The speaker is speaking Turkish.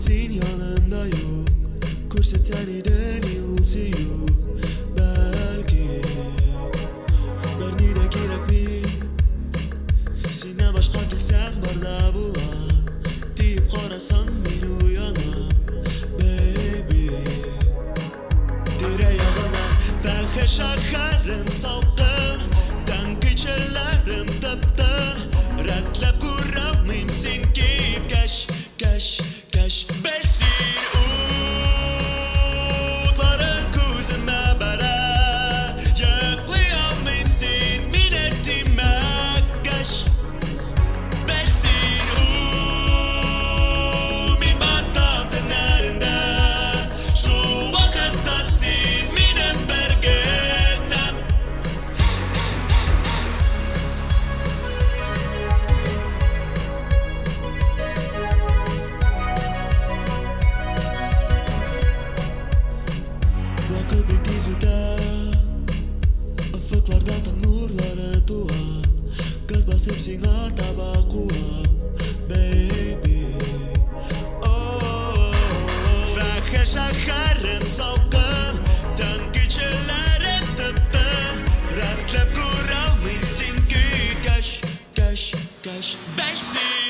Vaktin yanında yok, ko'rsatadigan yo'lchi yo'q. Balki barnida kerakmi, sendan boshqa kelsang barda bo'lar deyib qarasan men uyanam, baby. Tira-yog'imdan faxr shaharim salqin, tang kechalarim taptin, ratlab ko'rolmayman sen ketgach, kash bilsin o'tlaring ko'zimga bara, yo'qlay olmayman sen meni demakkash bilsin men batam tanarinda, shu vaqtda sen mening birginam. Vakit tez o'tar, ufuklarda tong nurlari tug'ar, gaz bosib senga taba quvab, baby. Faxr shaharim salqin, tong kechalarim taptin, ratlab ko'rolmayman sen ketgach, bilsin